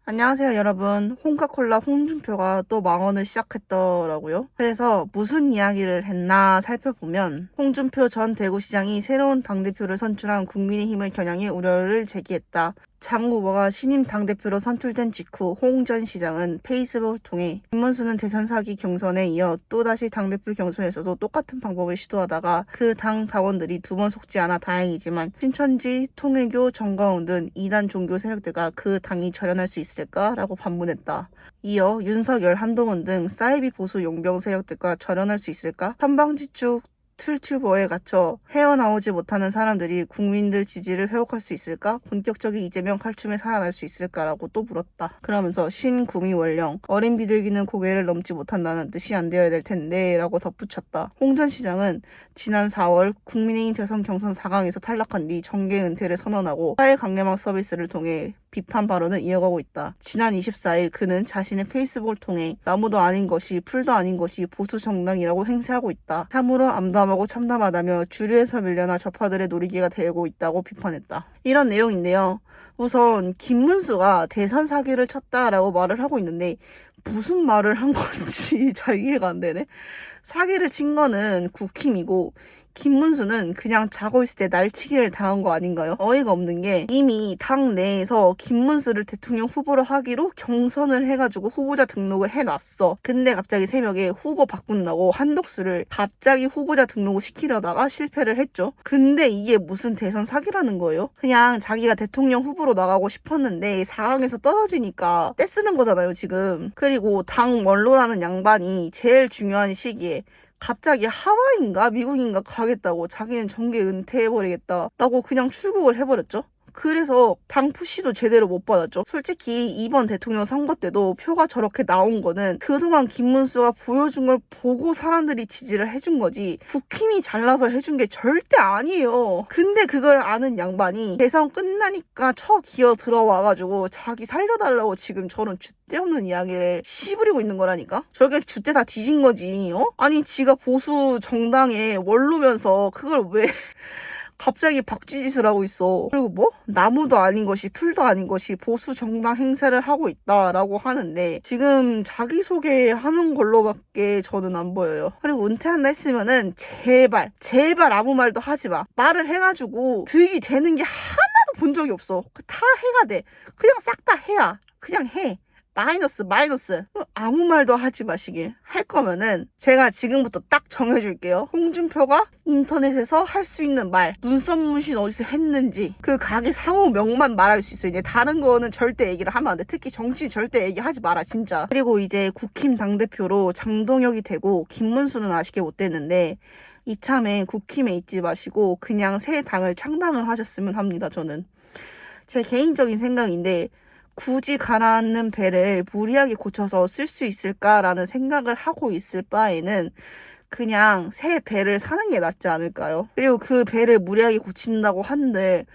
안녕하세요 여러분. 홍카콜라 홍준표가 또 망언을 시작했더라고요. 그래서 무슨 이야기를 했나 살펴보면 홍준표 전 대구시장이 새로운 당대표를 선출한 국민의힘을 겨냥해 우려를 제기했다. 장 후보가 신임 당대표로 선출된 직후 홍 전 시장은 페이스북을 통해 김문수는 대선 사기 경선에 이어 또다시 당대표 경선에서도 똑같은 방법을 시도하다가 그 당 자원들이 두 번 속지 않아 다행이지만 신천지, 통일교, 정광훈 등 이단 종교 세력들과 그 당이 절연할 수 있을까라고 반문했다. 이어 윤석열, 한동훈 등 사이비 보수 용병 세력들과 절연할 수 있을까? 한방지축 툴튜버에 갇혀 헤어나오지 못하는 사람들이 국민들 지지를 회복할 수 있을까? 본격적인 이재명 칼춤에 살아날 수 있을까라고 또 물었다. 그러면서 신구미원령 어린 비둘기는 고개를 넘지 못한다는 뜻이 안 되어야 될 텐데 라고 덧붙였다. 홍 전 시장은 지난 4월 국민의힘 대선 경선 4강에서 탈락한 뒤 정계 은퇴를 선언하고 사회강경막 서비스를 통해 비판 발언을 이어가고 있다. 지난 24일 그는 자신의 페이스북을 통해 나무도 아닌 것이 풀도 아닌 것이 보수 정당이라고 행세하고 있다. 참으로 암담하고 참담하다며 주류에서 밀려나 좌파들의 놀이개가 되고 있다고 비판했다. 이런 내용인데요. 우선 김문수가 대선 사기를 쳤다라고 말을 하고 있는데 무슨 말을 한 건지 잘 이해가 안 되네. 사기를 친 거는 국힘이고 김문수는 그냥 자고 있을 때 날치기를 당한 거 아닌가요? 어이가 없는 게 이미 당 내에서 김문수를 대통령 후보로 하기로 경선을 해가지고 후보자 등록을 해놨어. 근데 갑자기 새벽에 후보 바꾼다고 한덕수를 갑자기 후보자 등록을 시키려다가 실패를 했죠. 근데 이게 무슨 대선 사기라는 거예요? 그냥 자기가 대통령 후보로 나가고 싶었는데 4강에서 떨어지니까 떼쓰는 거잖아요 지금. 그리고 당 원로라는 양반이 제일 중요한 시기에 갑자기 하와이인가 미국인가 가겠다고 자기는 정계 은퇴해버리겠다라고 그냥 출국을 해버렸죠. 그래서 당 푸시도 제대로 못 받았죠. 솔직히 이번 대통령 선거 때도 표가 저렇게 나온 거는 그동안 김문수가 보여준 걸 보고 사람들이 지지를 해준 거지 국힘이 잘나서 해준 게 절대 아니에요. 근데 그걸 아는 양반이 대선 끝나니까 기어 들어와가지고 자기 살려달라고 지금 저런 줏대 없는 이야기를 씨부리고 있는 거라니까? 저게 줏대 다 뒤진 거지. 아니 지가 보수 정당의 원로면서 그걸 왜 갑자기 박쥐짓을 하고 있어. 그리고 뭐? 나무도 아닌 것이 풀도 아닌 것이 보수 정당 행세를 하고 있다라고 하는데 지금 자기소개하는 걸로밖에 저는 안 보여요. 그리고 은퇴한다 했으면은 제발 아무 말도 하지 마. 말을 해가지고 득이 되는 게 하나도 본 적이 없어. 다 해가 돼. 그냥 싹 다 해야. 그냥 해. 마이너스 아무 말도 하지 마시길. 할 거면은 제가 지금부터 딱 정해줄게요. 홍준표가 인터넷에서 할 수 있는 말, 눈썹 문신 어디서 했는지 그 가게 상호명만 말할 수 있어요. 이제 다른 거는 절대 얘기를 하면 안 돼. 특히 정치 절대 얘기하지 마라 진짜. 그리고 이제 국힘 당대표로 장동혁이 되고 김문수는 아쉽게 못 됐는데 이참에 국힘에 있지 마시고 그냥 새 당을 창당을 하셨으면 합니다. 저는 제 개인적인 생각인데 굳이 가라앉는 배를 무리하게 고쳐서 쓸 수 있을까라는 생각을 하고 있을 바에는 그냥 새 배를 사는 게 낫지 않을까요? 그리고 그 배를 무리하게 고친다고 한들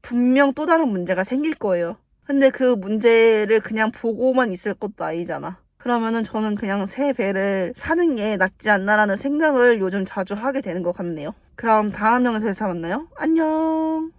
분명 또 다른 문제가 생길 거예요. 근데 그 문제를 그냥 보고만 있을 것도 아니잖아. 그러면은 저는 그냥 새 배를 사는 게 낫지 않나라는 생각을 요즘 자주 하게 되는 것 같네요. 그럼 다음 영상에서 만나요. 안녕.